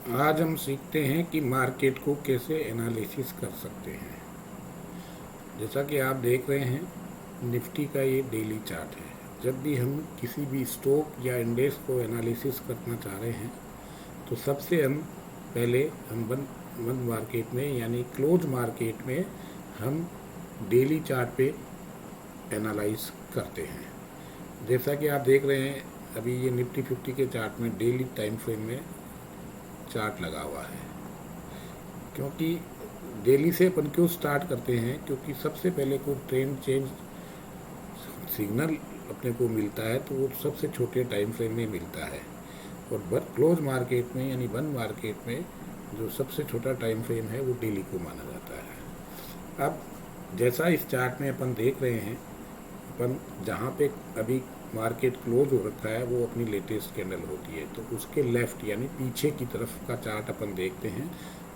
आज हम सीखते हैं कि मार्केट को कैसे एनालिसिस कर सकते हैं। जैसा कि आप देख रहे हैं, निफ्टी का ये डेली चार्ट है। जब भी हम किसी भी स्टॉक या इंडेक्स को एनालिसिस करना चाह रहे हैं तो सबसे पहले हम बंद मार्केट में यानी क्लोज मार्केट में हम डेली चार्ट पे एनालाइज करते हैं। जैसा कि आप देख रहे हैं, अभी ये निफ्टी 50 के चार्ट में डेली टाइम फ्रेम में चार्ट लगा हुआ है। क्योंकि डेली से अपन क्यों स्टार्ट करते हैं, क्योंकि सबसे पहले को ट्रेंड चेंज सिग्नल अपने को मिलता है तो वो सबसे छोटे टाइम फ्रेम में मिलता है। और क्लोज मार्केट में यानी बंद मार्केट में जो सबसे छोटा टाइम फ्रेम है वो डेली को माना जाता है। अब जैसा इस चार्ट में अपन देख रहे हैं, अपन जहाँ पे अभी मार्केट क्लोज हो रखा है वो अपनी लेटेस्ट कैंडल होती है, तो उसके लेफ्ट यानी पीछे की तरफ का चार्ट अपन देखते हैं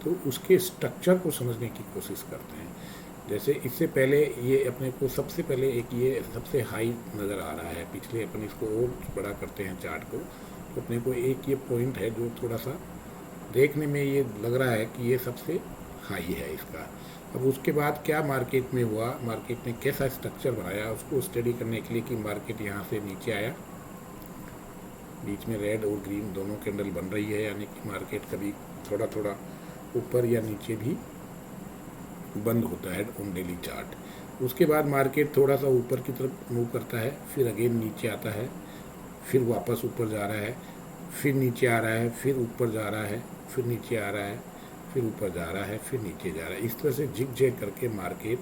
तो उसके स्ट्रक्चर को समझने की कोशिश करते हैं। जैसे इससे पहले ये अपने को सबसे पहले एक ये सबसे हाई नज़र आ रहा है। पिछले अपन इसको और बड़ा करते हैं चार्ट को, तो अपने को एक ये पॉइंट है जो थोड़ा सा देखने में ये लग रहा है कि ये सबसे हाई है इसका। अब उसके बाद क्या मार्केट में हुआ, मार्केट ने कैसा स्ट्रक्चर बनाया, उसको स्टडी करने के लिए कि मार्केट यहाँ से नीचे आया, बीच में रेड और ग्रीन दोनों कैंडल बन रही है, यानी कि मार्केट कभी थोड़ा थोड़ा ऊपर या नीचे भी बंद होता है ऑन डेली चार्ट। उसके बाद मार्केट थोड़ा सा ऊपर की तरफ मूव करता है, फिर अगेन नीचे आता है, फिर वापस ऊपर जा रहा है, फिर नीचे आ रहा है, फिर ऊपर जा रहा है, फिर नीचे आ रहा है, फिर ऊपर जा रहा है, फिर नीचे जा रहा है। इस तरह से जिग जैग करके मार्केट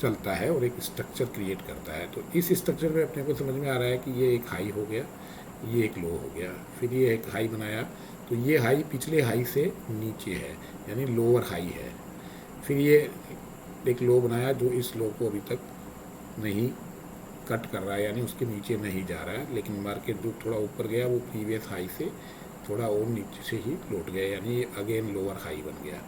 चलता है और एक स्ट्रक्चर क्रिएट करता है। तो इस स्ट्रक्चर में अपने को समझ में आ रहा है कि ये एक हाई हो गया, ये एक लो हो गया, फिर ये एक हाई बनाया, तो ये हाई पिछले हाई से नीचे है यानी लोअर हाई है। फिर ये एक लो बनाया जो इस लो को अभी तक नहीं कट कर रहा है, यानी उसके नीचे नहीं जा रहा है, लेकिन मार्केट जो थोड़ा ऊपर गया वो प्रीवियस हाई से थोड़ा और नीचे से ही लौट गया, यानी ये अगेन लोअर हाई बन गया।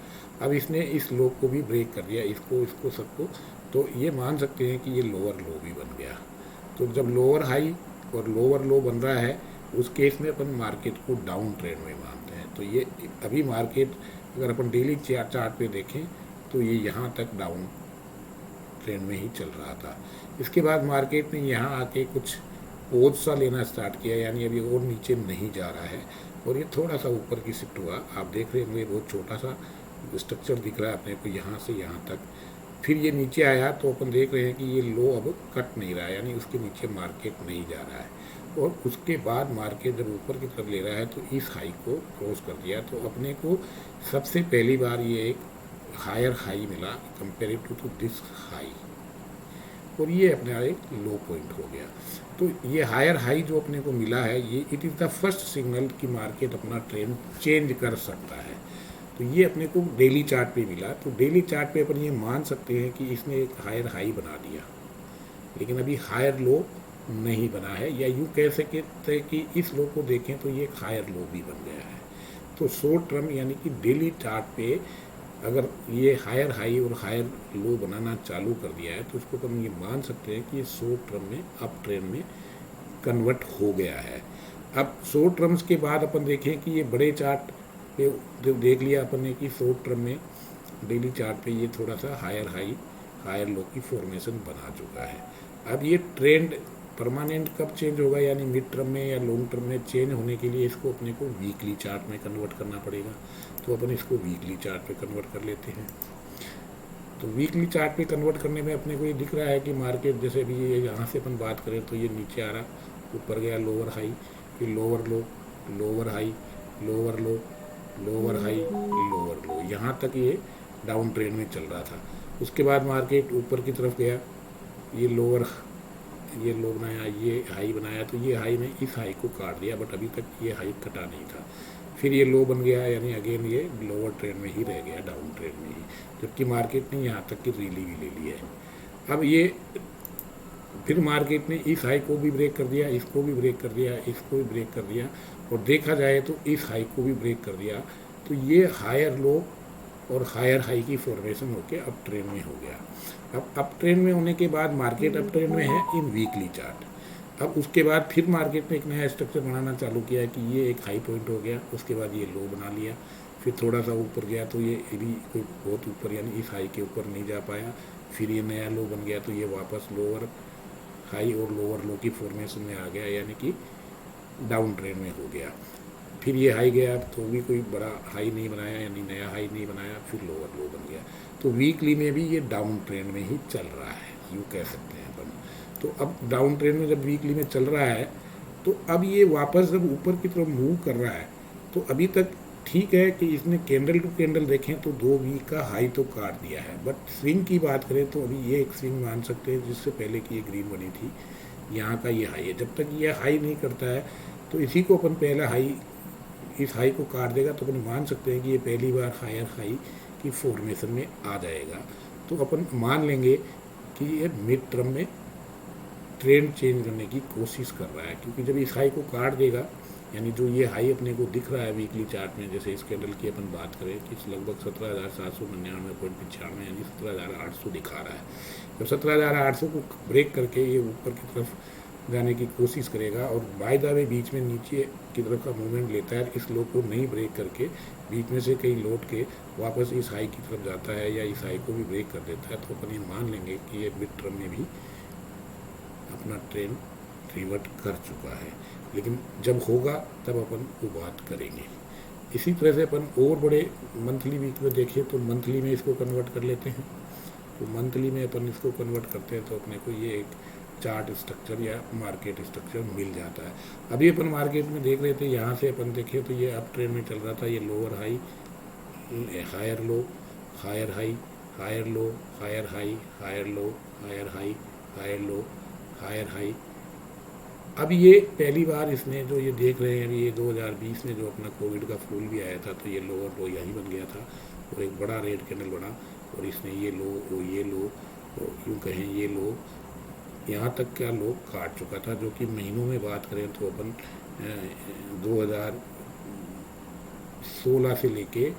अब इसने इस लो को भी ब्रेक कर दिया, इसको सबको, तो ये मान सकते हैं कि ये लोअर लो भी बन गया। तो जब लोअर हाई और लोअर लो बन रहा है उस केस में अपन मार्केट को डाउन ट्रेंड में मानते हैं। तो ये अभी मार्केट अगर अपन डेली चार्ट पे देखें तो ये यहाँ तक डाउन ट्रेंड में ही चल रहा था। इसके बाद मार्केट ने यहाँ आके कुछ पोज सा लेना स्टार्ट किया, यानी अभी और नीचे नहीं जा रहा है और ये थोड़ा सा ऊपर की शिफ्ट हुआ। आप देख रहे होंगे बहुत छोटा सा स्ट्रक्चर दिख रहा है अपने को यहाँ से यहाँ तक। फिर ये नीचे आया तो अपन देख रहे हैं कि ये लो अब कट नहीं रहा है, यानी उसके नीचे मार्केट नहीं जा रहा है। और उसके बाद मार्केट जब ऊपर की तरफ ले रहा है तो इस हाई को क्रॉस कर दिया, तो अपने को सबसे पहली बार ये एक हायर हाई मिला कंपेरेटिव टू दिस हाई, और ये अपना एक लो पॉइंट हो गया। तो ये हायर हाई जो अपने को मिला है, ये it is the first signal कि मार्केट अपना ट्रेंड चेंज कर सकता है। तो ये अपने को डेली चार्ट पे मिला। तो डेली चार्ट पे अपन ये मान सकते हैं कि इसने एक हायर हाई बना दिया, लेकिन अभी हायर लो नहीं बना है, या यूँ कह सकते हैं कि इस लो को देखें तो ये एक हायर लो भी बन गया है। तो शॉर्ट टर्म यानी कि डेली चार्ट पे अगर ये हायर हाई और हायर लो बनाना चालू कर दिया है तो उसको हम ये मान सकते हैं कि ये शॉर्ट टर्म में अप ट्रेंड में कन्वर्ट हो गया है। अब शॉर्ट टर्म्स के बाद अपन देखें कि ये बड़े चार्ट पे जो देख लिया अपन ने कि शॉर्ट टर्म में डेली चार्ट पे ये थोड़ा सा हायर हाई हायर लो की फॉर्मेशन बना चुका है। अब ये ट्रेंड परमानेंट कब चेंज होगा, यानी मिड टर्म में या लॉन्ग टर्म में चेंज होने के लिए इसको अपने को वीकली चार्ट में कन्वर्ट करना पड़ेगा। तो अपन इसको वीकली चार्ट पे कन्वर्ट कर लेते हैं। तो वीकली चार्ट पे कन्वर्ट करने में अपने को ये दिख रहा है कि मार्केट जैसे अभी ये यहाँ से अपन बात करें तो ये नीचे आ रहा, ऊपर गया लोअर हाई, फिर लोअर लो, लोअर हाई, लोअर लो, लोअर हाई, लोअर लो, यहाँ तक ये डाउन ट्रेंड में चल रहा था। उसके बाद मार्केट ऊपर की तरफ गया, ये लोअर ये लो बनाया, ये हाई बनाया, तो ये हाई ने इस हाई को काट दिया, बट अभी तक ये हाई कटा नहीं था। फिर ये लो बन गया, यानी अगेन ये लोअर ट्रेंड में ही रह गया, डाउन ट्रेंड में ही, जबकि मार्केट ने यहाँ तक की रैली भी ले ली है। अब ये फिर मार्केट ने इस हाई को भी ब्रेक कर दिया, इसको भी ब्रेक कर दिया, इसको भी ब्रेक कर दिया, और देखा जाए तो इस हाई को भी ब्रेक कर दिया। तो ये हायर लो और हायर हाई की फॉर्मेशन होकर अप ट्रेंड में हो गया। अब अप ट्रेंड में होने के बाद मार्केट अप ट्रेंड में है इन वीकली चार्ट। अब उसके बाद फिर मार्केट ने एक नया स्ट्रक्चर बनाना चालू किया कि ये एक हाई पॉइंट हो गया, उसके बाद ये लो बना लिया, फिर थोड़ा सा ऊपर गया तो ये भी कोई बहुत ऊपर यानी इस हाई के ऊपर नहीं जा पाया, फिर ये नया लो बन गया तो ये वापस लोअर हाई और लोअर लो की फॉर्मेशन में आ गया, यानी कि डाउन ट्रेंड में हो गया। फिर ये हाई गया तो भी कोई बड़ा हाई नहीं बनाया, यानी नया हाई नहीं बनाया, फिर लोअर लो बन गया। तो वीकली में भी ये डाउन ट्रेंड में ही चल रहा है, यूँ कह सकते हैं अपन। तो अब डाउन ट्रेंड में जब वीकली में चल रहा है तो अब ये वापस जब ऊपर की तरफ मूव कर रहा है तो अभी तक ठीक है कि इसने कैंडल टू कैंडल देखें तो 2 वीक का हाई तो काट दिया है, बट स्विंग की बात करें तो अभी ये एक स्विंग मान सकते हैं जिससे पहले की ये ग्रीन बनी थी, यहाँ का ये हाई है। जब तक ये हाई नहीं करता है तो इसी को अपन पहला हाई, इस हाई को काट देगा तो अपन मान सकते हैं कि ये पहली बार हायर हाई की फॉर्मेशन में आ जाएगा। तो अपन मान लेंगे कि ये मिड टर्म में ट्रेंड चेंज करने की कोशिश कर रहा है, क्योंकि जब इस हाई को काट देगा, यानी जो ये हाई अपने को दिख रहा है वीकली चार्ट में, जैसे इस कैंडल की अपन बात करें कि लगभग 17,799.95 यानी 17,800 दिखा रहा है। जब 17,800 को ब्रेक करके ये ऊपर की तरफ जाने की कोशिश करेगा और बाय द वे बीच में नीचे की तरफ का मूवमेंट लेता है, इस लो को नहीं ब्रेक करके बीच में से कहीं लौट के वापस इस हाई की तरफ जाता है या इस हाई को भी ब्रेक कर देता है, तो अपन ये मान लेंगे कि ये मिड टर्म में भी अपना ट्रेंड रिवर्ट कर चुका है। लेकिन जब होगा तब अपन वो बात करेंगे। इसी तरह से अपन और बड़े मंथली वीक में देखें तो मंथली में इसको कन्वर्ट कर लेते हैं। तो मंथली में अपन इसको कन्वर्ट करते हैं तो अपने को ये एक चार्ट स्ट्रक्चर या मार्केट स्ट्रक्चर मिल जाता है। अभी अपन मार्केट में देख रहे थे, यहाँ से अपन देखें तो ये अप ट्रेंड में चल रहा था, ये lower high, higher low, higher high, higher low, higher high, higher low, higher high, higher low, higher high. अब ये पहली बार इसने जो ये देख रहे हैं, ये 2020 में जो अपना कोविड का फूल भी आया था तो ये लोअर लो यही बन गया था और एक बड़ा रेड कैंडल बना और इसने ये लो और यूँ कहें ये लो यहाँ तक का लो काट चुका था, जो कि महीनों में बात करें तो अपन 2016 से लेके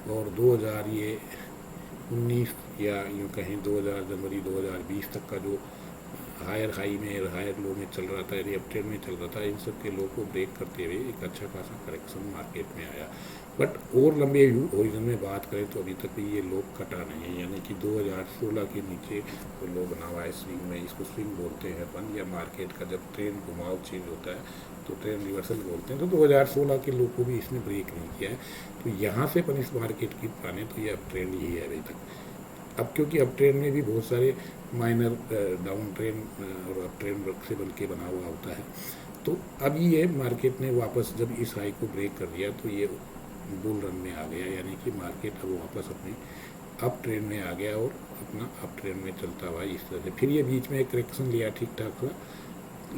और 2019 या यूँ कहें 2000 जनवरी 2020 तक का जो हायर हाई में हायर लो में चल रहा था, यानी अप ट्रेंड में चल रहा था, इन सब के लो को ब्रेक करते हुए एक अच्छा खासा करेक्शन मार्केट में आया। बट और लंबे ओरिजिन में बात करें तो अभी तक ये लो कटा नहीं है, यानी कि 2016 के नीचे तो लो बना हुआ है स्विंग में। इसको स्विंग बोलते हैं अपन, या मार्केट का जब ट्रेंड घुमाव चेंज होता है तो ट्रेंड रिवर्सल बोलते हैं। तो 2016 के लो को भी इसने ब्रेक नहीं किया है। तो यहाँ से अपन इस मार्केट की पाने तो ये अप ट्रेंड ही है अभी तक। अब क्योंकि अप ट्रेंड में भी बहुत सारे माइनर डाउन ट्रेंड और अप ट्रेंड से बन के बना हुआ होता है, तो अभी ये मार्केट ने वापस जब इस हाई को ब्रेक कर दिया तो ये बुल रन में आ गया, यानी कि मार्केट अब वापस अपने अप ट्रेंड में आ गया और अपना अप ट्रेंड में चलता हुआ इस तरह से। फिर ये बीच में एक करेक्शन लिया ठीक ठाक हुआ,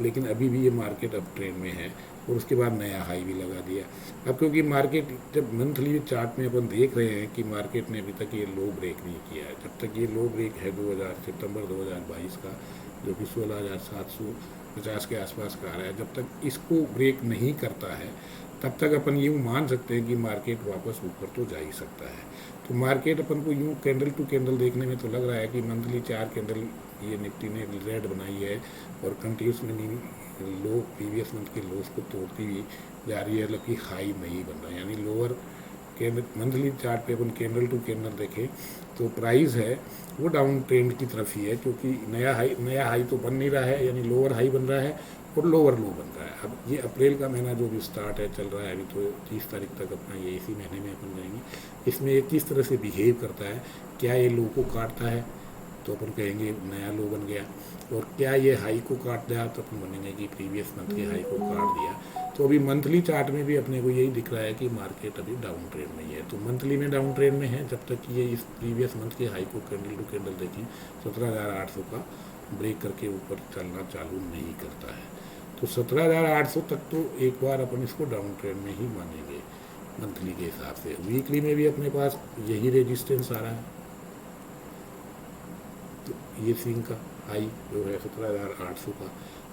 लेकिन अभी भी ये मार्केट अप ट्रेंड में है और उसके बाद नया हाई भी लगा दिया। अब क्योंकि मार्केट जब मंथली चार्ट में अपन देख रहे हैं कि मार्केट ने अभी तक ये लो ब्रेक नहीं किया है, जब तक ये लो ब्रेक है सितंबर 2022 का, जो कि 16,750 के आसपास का आ रहा है, जब तक इसको ब्रेक नहीं करता है तब तक अपन यूँ मान सकते हैं कि मार्केट वापस ऊपर तो जा ही सकता है। तो मार्केट अपन को यूँ कैंडल टू कैंडल देखने में तो लग रहा है कि मंथली 4 कैंडल ये निफ्टी ने रेड बनाई है और कंटिन्यूस में लो प्रीवियस मंथ के लोस को तोड़ती हुई जा रही है, जबकि हाई नहीं बन रहा है। यानी लोअर कैंडल मंथली चार्ट पे अपन कैंडल टू कैंडल देखें तो प्राइस है वो डाउन ट्रेंड की तरफ ही है, क्योंकि नया हाई तो बन नहीं रहा है, यानी लोअर हाई बन रहा है और लोअर लो बन रहा है। अब ये अप्रैल का महीना जो भी स्टार्ट है चल रहा है अभी, तो 30 तारीख तक अपना ये इसी महीने में अपन जाएंगे। इसमें ये किस तरह से बिहेव करता है, क्या ये लो को काटता है तो अपन कहेंगे नया लो बन गया, और क्या ये हाई को काट दिया तो अपन बनेंगे कि प्रीवियस मंथ के हाई को काट दिया। तो अभी मंथली चार्ट में भी अपने को यही दिख रहा है कि मार्केट अभी डाउन ट्रेंड में ही है। तो मंथली में डाउन ट्रेंड में है जब तक कि ये इस प्रीवियस मंथ के हाई को कैंडल टू कैंडल देखें 17,800 का ब्रेक करके ऊपर चलना चालू नहीं करता है। तो 17,800 तक तो एक बार अपन इसको डाउन ट्रेंड में ही मानेंगे मंथली के हिसाब से। वीकली में भी अपने पास यही रेजिस्टेंस आ रहा है, तो ये स्विंग का हाई जो है 17,800 का।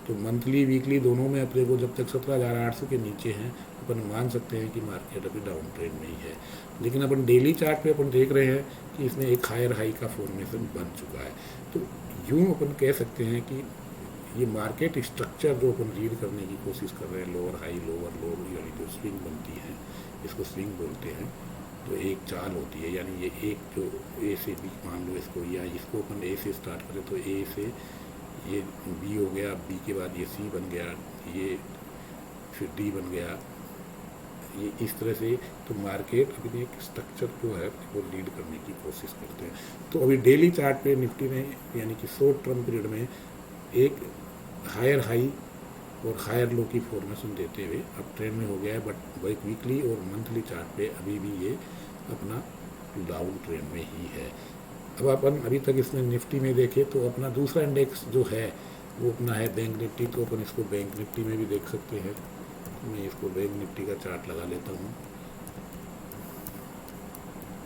तो मंथली वीकली दोनों में अपने को जब तक 17,800 के नीचे हैं अपन मान सकते हैं कि मार्केट अभी डाउन ट्रेंड में ही है। लेकिन अपन डेली चार्ट पे अपन देख रहे हैं कि इसमें एक हायर हाई का फॉर्मेशन बन चुका है। तो यूँ अपन कह सकते हैं कि ये मार्केट स्ट्रक्चर जो अपन रीड करने की कोशिश कर रहे हैं, लोअर हाई लोअर लो, यानी जो स्विंग बनती है इसको स्विंग बोलते हैं, तो एक चाल होती है, यानी ये एक जो ए से बी मान लो इसको, या इसको अपन ए से स्टार्ट करें तो ए से ये बी हो गया, बी के बाद ये सी बन गया, ये फिर डी बन गया, ये इस तरह से। तो मार्केट अभी एक स्ट्रक्चर जो है वो लीड करने की कोशिश करते हैं। तो अभी डेली चार्ट पे निफ्टी में यानी कि शॉर्ट टर्म पीरियड में एक हायर हाई और हायर लो की फॉर्मेशन देते हुए अब ट्रेंड में हो गया है, बट एक वीकली और मंथली चार्ट पे अभी भी ये अपना डाउन ट्रेंड में ही है। अब अपन अभी तक इसमें निफ्टी में देखें तो अपना दूसरा इंडेक्स जो है वो अपना है बैंक निफ्टी, तो अपन इसको बैंक निफ्टी में भी देख सकते हैं। मैं इसको बैंक निफ्टी का चार्ट लगा लेता हूँ,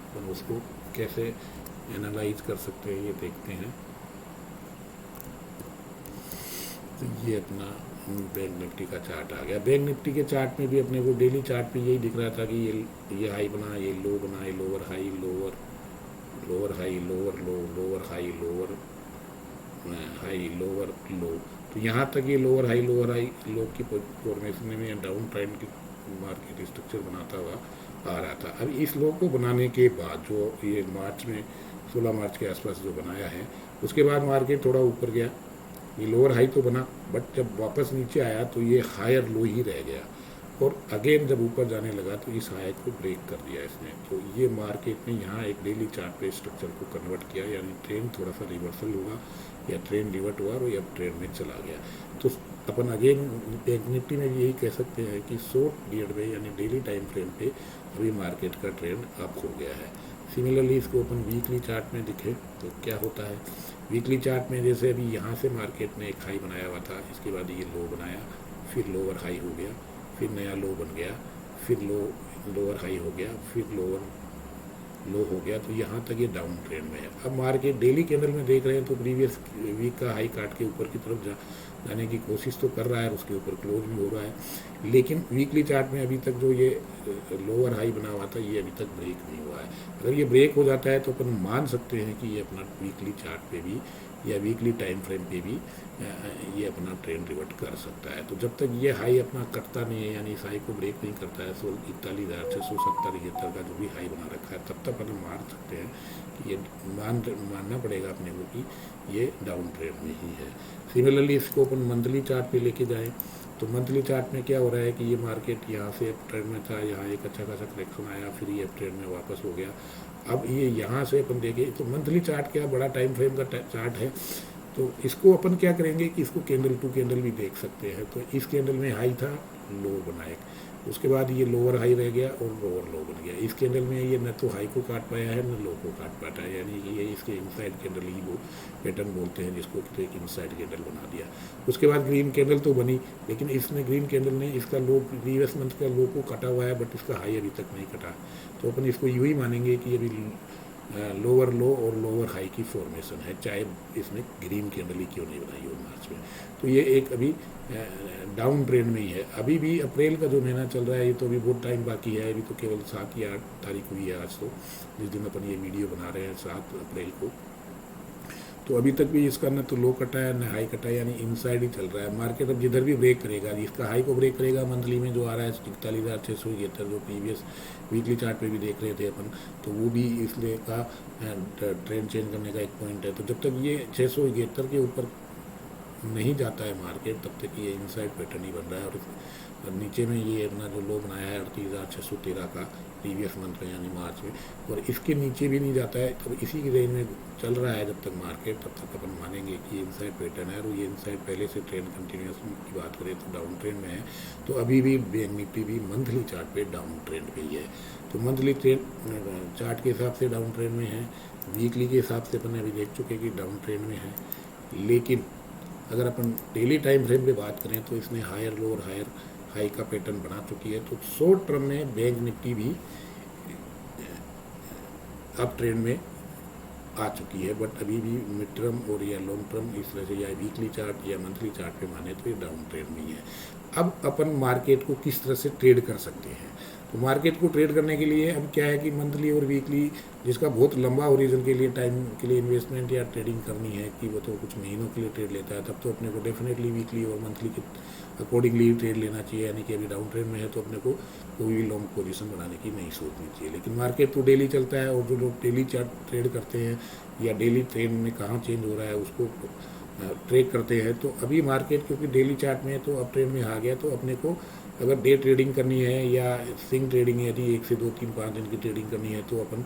अपन उसको कैसे एनालाइज कर सकते हैं ये देखते हैं। तो ये अपना बैंक निफ्टी का चार्ट आ गया। बैंक निफ्टी के चार्ट में भी अपने को डेली चार्ट पे यही दिख रहा था कि ये हाई बना, ये लो बना, ये lower high, lower high, lower लो, lower high, lower high, lower लो। तो यहाँ तक ये लोअर हाई लो की फॉर्मेशन में डाउन ट्रेंड की मार्केट स्ट्रक्चर बनाता हुआ आ रहा था। अब इस लो को बनाने के बाद जो ये मार्च में 16 मार्च के आसपास जो बनाया है, उसके बाद मार्केट थोड़ा ऊपर गया, ये लोअर हाई तो बना, बट जब वापस नीचे आया तो ये हायर लो ही रह गया, और अगेन जब ऊपर जाने लगा तो इस हाई को ब्रेक कर दिया इसने। तो ये मार्केट ने यहाँ एक डेली चार्ट पे स्ट्रक्चर को कन्वर्ट किया, यानी ट्रेंड थोड़ा सा रिवर्सल होगा या ट्रेंड डिवर्ट हुआ और ये अब ट्रेंड में चला गया। तो अपन अगेन बैंक निफ्टी में भी यही कह सकते हैं कि शॉर्ट पीरियड में यानी डेली टाइम फ्रेम पे अभी मार्केट का ट्रेंड अप हो गया है। सिमिलरली इसको अपन वीकली चार्ट में दिखे तो क्या होता है, वीकली चार्ट में जैसे अभी यहाँ से मार्केट ने एक हाई बनाया हुआ था, इसके बाद ये लो बनाया, फिर लोअर हाई हो गया, फिर नया लो बन गया, फिर लोअर हाई हो गया, फिर लोअर लो हो गया, तो यहाँ तक ये डाउन ट्रेंड में है। अब मार्केट डेली कैंडल में देख रहे हैं तो प्रीवियस वीक का हाई काट के ऊपर की तरफ जाने की कोशिश तो कर रहा है, उसके ऊपर क्लोज भी हो रहा है, लेकिन वीकली चार्ट में अभी तक जो ये लोअर हाई बना हुआ था ये अभी तक ब्रेक नहीं हुआ है। अगर ये ब्रेक हो जाता है तो अपन मान सकते हैं कि ये अपना वीकली चार्ट पे भी या वीकली टाइम फ्रेम पे भी ये अपना ट्रेंड रिवर्ट कर सकता है। तो जब तक ये हाई अपना कटता नहीं है, यानी इस हाई को ब्रेक नहीं करता है, 41,670 का जो भी हाई बना रखा है, तब तक अपन मान सकते हैं कि ये मानना पड़ेगा अपने को कि ये डाउन ट्रेंड में ही है। सिमिलरली इसको अपन मंथली चार्ट पे लेके जाएं तो मंथली चार्ट में क्या हो रहा है कि ये मार्केट यहाँ से अप ट्रेंड में था, यहाँ एक अच्छा खासा करेक्शन आया, फिर ये अप ट्रेंड में वापस हो गया। अब ये यहाँ से अपन देखें तो मंथली चार्ट क्या बड़ा टाइम फ्रेम का चार्ट है, तो इसको अपन क्या करेंगे कि इसको कैंडल टू कैंडल भी देख सकते हैं। तो इस कैंडल में हाई था, लो बनाए, उसके बाद ये लोअर हाई रह गया और लोअर लो बन गया। इस कैंडल में ये न तो हाई को काट पाया है न लो को काट पाता है, यानी कि ये इसके इनसाइड कैंडल ही वो पैटर्न बोलते हैं, जिसको एक इनसाइड कैंडल बना दिया। उसके बाद ग्रीन कैंडल तो बनी, लेकिन इसने ग्रीन कैंडल ने इसका लो प्रीवियस मंथ का लो को कटा हुआ है, बट इसका हाई अभी तक नहीं कटा। तो अपन इसको यूँ ही मानेंगे कि अभी लोअर लो और लोअर हाई की फॉर्मेशन है, चाहे इसने ग्रीन कैंडल ही क्यों नहीं बनाई हो मार्च में। तो ये एक अभी डाउन ट्रेंड में ही है। अभी भी अप्रैल का जो महीना चल रहा है ये तो अभी बहुत टाइम बाकी है, अभी तो केवल 7 या 8 तारीख हुई है आज, तो जिस दिन अपन ये वीडियो बना रहे हैं 7 अप्रैल को। तो अभी तक भी इसका न तो लो कटा है न हाई कटा है, यानी इनसाइड ही चल रहा है। मार्केट अब जिधर भी ब्रेक करेगा, इसका हाई को ब्रेक करेगा मंथली में जो आ रहा है 41,671, जो प्रीवियस वीकली चार्ट पे भी देख रहे थे अपन, तो वो भी इसलिए का ट्रेंड चेंज करने का एक पॉइंट है। तो जब तक ये 671 के ऊपर नहीं जाता है मार्केट, तब तक ये इनसाइड पैटर्न ही बन रहा है। और नीचे में ये अपना जो लो बनाया है 38,613 का प्रीवियस मंथ में यानी मार्च में, और इसके नीचे भी नहीं जाता है, तो इसी की रेंज में चल रहा है जब तक मार्केट, तब तक अपन मानेंगे कि इनसाइड पैटर्न है। और ये इनसाइड पहले से ट्रेंड कंटिन्यूस की बात करें तो डाउन ट्रेंड में है। तो अभी भी बैंक निफ्टी भी मंथली चार्ट पे डाउन ट्रेंड पे ही है। तो मंथली ट्रेंड चार्ट के हिसाब से डाउन ट्रेंड में है, वीकली के हिसाब से अपन अभी देख चुके कि डाउन ट्रेंड में है। लेकिन अगर अपन डेली टाइम फ्रेम पे बात करें तो इसने हायर लो और हायर हाई का पैटर्न बना चुकी है। तो शॉर्ट टर्म में बैंक निफ्टी भी अप ट्रेंड में आ चुकी है, बट अभी भी मिड टर्म और या लॉन्ग टर्म इस तरह से या वीकली चार्ट या मंथली चार्ट पे माने तो ये डाउन ट्रेंड में ही है। अब अपन मार्केट को किस तरह से ट्रेड कर सकते हैं। तो मार्केट को ट्रेड करने के लिए अब क्या है कि मंथली और वीकली, जिसका बहुत लंबा ओरिजिन के लिए टाइम के लिए इन्वेस्टमेंट या ट्रेडिंग करनी है कि वो तो कुछ महीनों के लिए ट्रेड लेता है, तब तो अपने को डेफिनेटली वीकली और मंथली के अकॉर्डिंगली ट्रेड लेना चाहिए। यानी कि अभी डाउन ट्रेड में है तो अपने को कोई भी लॉन्ग पोजीशन बनाने की नहीं सोचनी चाहिए। लेकिन मार्केट तो डेली चलता है, और जो लोग डेली चार्ट ट्रेड करते हैं या डेली ट्रेंड में कहाँ चेंज हो रहा है उसको ट्रेड करते हैं, तो अभी मार्केट क्योंकि डेली चार्ट में तो अप ट्रेंड में आ गया, तो अपने को अगर डे ट्रेडिंग करनी है या स्विंग ट्रेडिंग है, यदि 1 से 2 3 5 दिन की ट्रेडिंग करनी है, तो अपन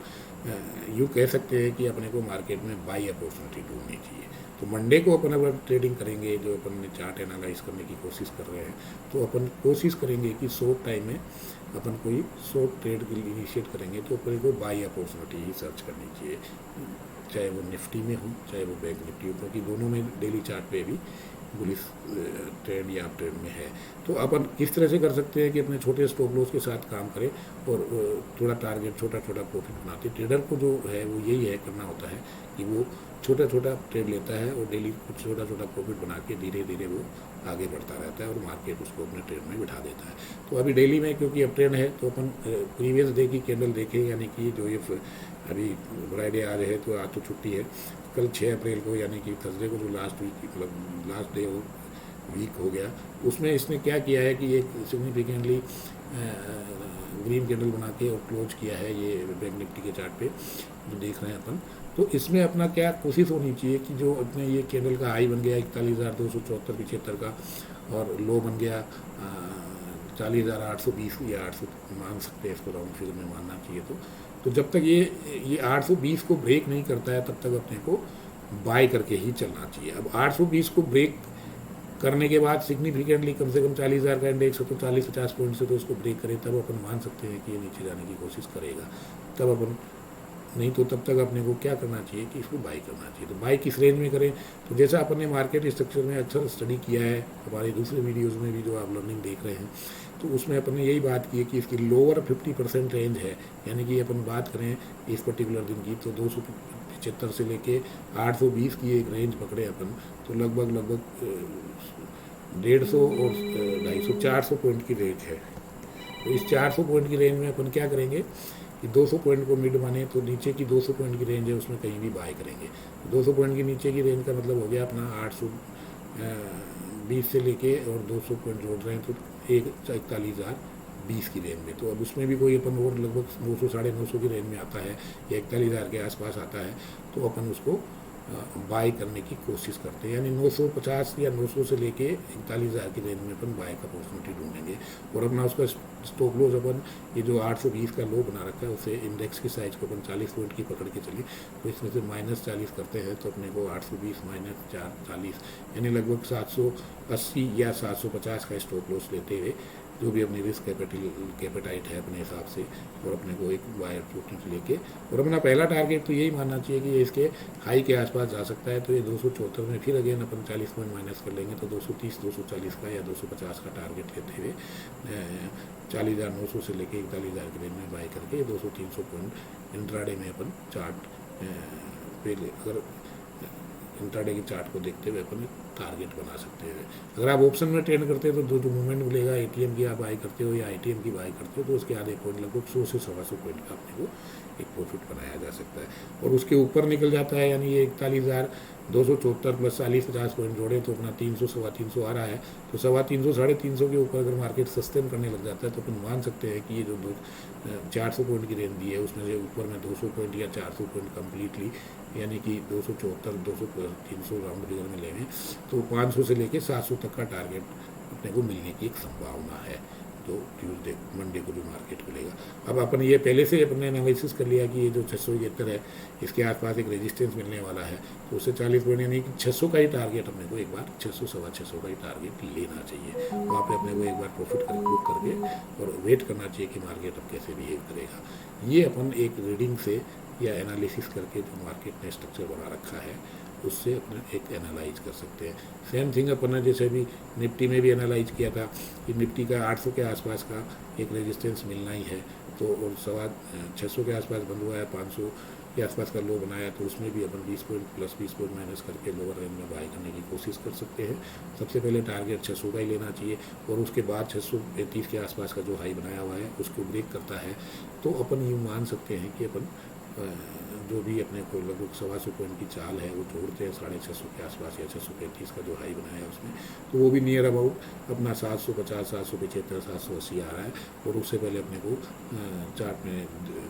यूँ कह सकते हैं कि अपने को मार्केट में बाई अपॉर्चुनिटी ढूंढनी चाहिए। तो मंडे को अपन अगर ट्रेडिंग करेंगे, जो अपन ने चार्ट एनालाइज करने की कोशिश कर रहे हैं, तो अपन कोशिश करेंगे कि शॉर्ट टाइम में अपन कोई शॉर्ट ट्रेड इनिशिएट करेंगे, तो अपने को बाई अपॉर्चुनिटी ही सर्च करनी चाहिए, चाहे वो निफ्टी में हो चाहे वो बैंक निफ्टी हो, क्योंकि दोनों में डेली चार्ट पे भी बुलिश ट्रेंड या अप ट्रेंड में है। तो अपन किस तरह से कर सकते हैं कि अपने छोटे स्टॉप लॉस के साथ काम करें और थोड़ा टारगेट छोटा छोटा प्रॉफिट बनाते। ट्रेडर को जो है वो यही है करना होता है कि वो छोटा छोटा ट्रेड लेता है और डेली कुछ छोटा छोटा प्रॉफिट बना के धीरे धीरे वो आगे बढ़ता रहता है और मार्केट उसको अपने ट्रेड में बिठा देता है। तो अभी डेली में क्योंकि अप ट्रेंड है, तो अपन प्रीवियस डे की कैंडल देखें, यानी कि जो ये अभी फ्राइडे आज है तो आज तो छुट्टी है, कल 6 अप्रैल को यानी कि थर्सडे को जो लास्ट वीक मतलब लास्ट डे वीक हो गया, उसमें इसने क्या किया है कि एक सिग्निफिकेंटली ग्रीन कैंडल बना के और क्लोज किया है ये बैंक निफ्टी के चार्ट पे जो देख रहे हैं अपन। तो इसमें अपना क्या कोशिश होनी चाहिए कि जो अपने ये कैंडल का हाई बन गया 41,274-75 का, और लो बन गया 40,820 या 800 मान सकते हैं, इसको राउंड फिगर में मानना चाहिए। तो जब तक ये 820 को ब्रेक नहीं करता है, तब तक अपने को बाय करके ही चलना चाहिए। अब 820 को ब्रेक करने के बाद सिग्निफिकेंटली कम से कम 40,000 का इंडेक्स है, तो 40-50 पॉइंट से तो उसको ब्रेक करे, तब अपन मान सकते हैं कि ये नीचे जाने की कोशिश करेगा। तब अपन नहीं तो तब तक अपने को क्या करना चाहिए कि इसको बाई करना चाहिए। तो बाई किस रेंज में करें, तो जैसा अपन ने मार्केट स्ट्रक्चर में अक्सर स्टडी किया है, हमारे दूसरे वीडियोज़ में भी जो आप लर्निंग देख रहे हैं, तो उसमें अपन ने यही बात की है कि इसकी लोअर 50% रेंज है। यानी कि अपन बात करें इस पर्टिकुलर दिन की, तो 275 से लेके 820 की एक रेंज पकड़े अपन, तो लगभग 150 और 250 400 पॉइंट की रेंज है। तो इस 400 पॉइंट की रेंज में अपन क्या करेंगे कि 200 पॉइंट को मिड माने, तो नीचे की 200 पॉइंट की रेंज है उसमें कहीं भी बाय करेंगे। 200 पॉइंट की नीचे की रेंज का मतलब हो गया अपना 820 से लेके और 200 पॉइंट जोड़ रहे हैं, तो 41,020 की रेंज में। तो अब उसमें भी कोई अपन और लगभग 900 साढ़े 900 की रेंज में आता है या 41,000 के आसपास आता है, तो अपन उसको बाय करने की कोशिश करते हैं। यानी 950 या 900 से लेके 41,000 की रेंज में अपन बाय का अपॉर्चुनिटी ढूंढेंगे, और अपना उसका स्टॉप लॉस अपन ये जो 820 का लो बना रखा है उसे इंडेक्स की साइज को अपन 40 पॉइंट की पकड़ के चलिए, तो इसमें से -40 करते हैं, तो अपने को 820 - 40 यानी लगभग 780 या 750 का स्टॉप लॉस लेते हुए, जो भी अपनी रिस्क कैपिटाइट है अपने हिसाब से, और अपने को एक बायर अपॉर्चुनिटी लेके, और अपना पहला टारगेट तो यही मानना चाहिए कि ये इसके हाई के आसपास जा सकता है। तो ये 274 में फिर अगेन अपन 40 पॉइंट माइनस कर लेंगे, तो 230 240 का या 250 का टारगेट लेते हुए 40,900 से लेके 41,000 के रेंज में बाई करके 200-300 पॉइंट इंट्राडे में अपन चार्ट पे अगर इंट्राडे के चार्ट को देखते हुए अपन टारगेट बना सकते हैं। अगर आप ऑप्शन में ट्रेड करते हैं तो जो मूवमेंट मिलेगा एटीएम की आप बाई करते हो या आईटीएम की बाई करते हो, तो उसके आधे पॉइंट लगभग 100 से 125 पॉइंट का अपने को एक प्रॉफिट बनाया जा सकता है। और उसके ऊपर निकल जाता है, यानी ये 41,274 प्लस 40-50 पॉइंट जोड़े तो अपना 300 सवा 300 आ रहा है। तो 325 साढ़े 300 के ऊपर अगर मार्केट सस्टेन करने लग जाता है, तो अपन मान सकते हैं कि ये जो 400 पॉइंट की रेंज दी है उसमें से ऊपर में 200 पॉइंट या 400 पॉइंट कम्प्लीटली, यानी कि 274 200 300 राउंड फिगर में लेंगे, तो 500 से लेके 700 तक का टारगेट अपने को मिलने की एक संभावना है, जो ट्यूसडे मंडे को जो मार्केट खुलेगा। अब अपन ये पहले से अपने एनालिसिस कर लिया कि ये जो 671 है इसके आसपास एक रेजिस्टेंस मिलने वाला है, तो उससे 40 पॉइंट यानी कि 600 का ही टारगेट अपने को एक बार 600 सवा 600 का ही टारगेट लेना चाहिए। वहाँ पे अपने को एक बार प्रॉफिट कर बुक करके और वेट करना चाहिए कि मार्केट अब कैसे बिहेव करेगा। ये अपन एक रीडिंग से या एनालिसिस करके जो मार्केट ने स्ट्रक्चर बना रखा है उससे अपने एक एनालाइज कर सकते हैं। सेम थिंग अपन ने जैसे अभी निफ्टी में भी एनालाइज किया था कि निफ्टी का 800 के आसपास का एक रेजिस्टेंस मिलना ही है, तो और 600 के आसपास बंद हुआ है, 500 के आसपास का लो बनाया तो उसमें भी अपन 20 पॉइंट प्लस 20 पॉइंट माइनस करके लोअर रेंज में बाई करने की कोशिश कर सकते हैं। सबसे पहले टारगेट 600 का ही लेना चाहिए और उसके बाद 635 के आसपास का जो हाई बनाया हुआ है उसको ब्रेक करता है तो अपन यूँ मान सकते हैं कि अपन जो भी अपने को लगभग 125 पॉइंट की चाल है वो छोड़ते हैं 650 के आसपास या 635 का जो हाई बनाया है उसमें, तो वो भी नियर अबाउट अपना 750, 775, 780 आ रहा है। और उससे पहले अपने को चार्ट में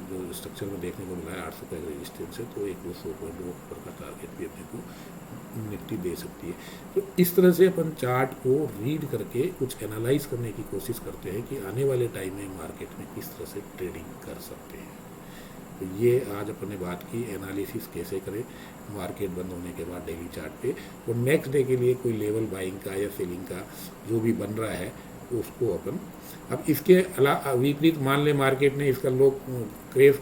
जो स्ट्रक्चर में देखने को मिला है 800 का रेजिस्टेंस है, तो एक 200 पॉइंट वो ऊपर का टारगेट भी अपने को निफ्टी दे सकती है। तो इस तरह से अपन चार्ट को रीड करके कुछ एनालाइज करने की कोशिश करते हैं कि आने वाले टाइम में मार्केट में किस तरह से ट्रेडिंग कर सकते हैं। तो ये आज अपन ने बात की एनालिसिस कैसे करें मार्केट बंद होने के बाद डेली चार्ट पे, और नेक्स्ट डे के लिए कोई लेवल बाइंग का या सेलिंग का जो भी बन रहा है उसको अपन, अब इसके अलावा विपरीत मान ले मार्केट ने इसका लो क्रेज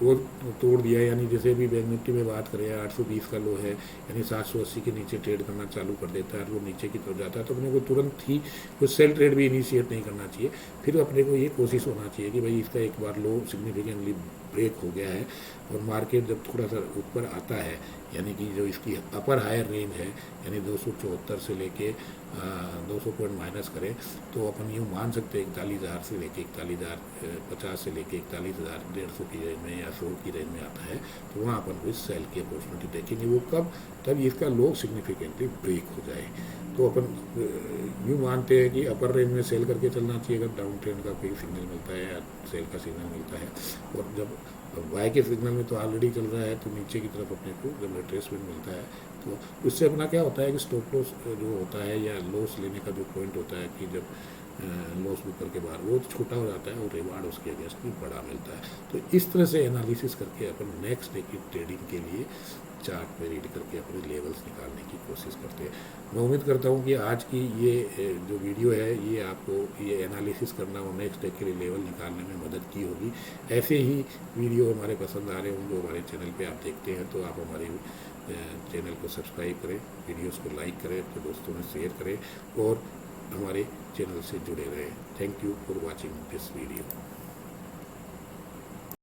वो तोड़ दिया, यानी जैसे भी बैंक निफ्टी में बात करें 820 का लो है, यानी 780 के नीचे ट्रेड करना चालू कर देता है और वो नीचे की तरफ जाता है, तो अपने को तुरंत ही कुछ सेल ट्रेड भी इनिशिएट नहीं करना चाहिए। फिर अपने को ये कोशिश होना चाहिए कि भाई इसका एक बार लो सिग्निफिकेंटली ब्रेक हो गया है और मार्केट जब थोड़ा सा ऊपर आता है, यानी कि जो इसकी अपर हायर रेंज है यानी 274 से लेके 200 पॉइंट माइनस करें तो अपन यूँ मान सकते हैं 41,000 से लेके 41,050 से लेके 41,150 की रेंज में या 100 की रेंज में आता है, तो वहाँ अपन को सेल की अपॉर्चुनिटी देखेंगे। वो कब? तब इसका लो सिग्निफिकेंटली ब्रेक हो जाए। तो अपन यूँ मानते हैं कि अपर रेंज में सेल करके चलना चाहिए अगर डाउन ट्रेंड का कोई सिग्नल मिलता है या सेल का सिग्नल मिलता है, और जब बाय के सिग्नल में तो ऑलरेडी चल रहा है तो नीचे की तरफ अपने को जब रिट्रेसमेंट मिलता है तो उससे अपना क्या होता है कि स्टॉप लॉस जो होता है या लॉस लेने का जो पॉइंट होता है कि जब लॉस बुकर के बाद वो छोटा हो जाता है और रिवार्ड उसके अगेंस्ट भी बड़ा मिलता है। तो इस तरह से एनालिसिस करके अपन नेक्स्ट डे की ट्रेडिंग के लिए चार्ट में रीड करके अपने लेवल्स निकालने की कोशिश करते हैं। मैं उम्मीद करता हूँ कि आज की ये जो वीडियो है ये आपको ये एनालिसिस करना और नेक्स्ट डे के लिए लेवल निकालने में मदद की होगी। ऐसे ही वीडियो हमारे पसंद आ रहे होंगे हमारे चैनल पे आप देखते हैं तो आप हमारे चैनल को सब्सक्राइब करें, वीडियोस को लाइक करें, अपने दोस्तों में शेयर करें और हमारे चैनल से जुड़े रहें। Thank you for watching this video.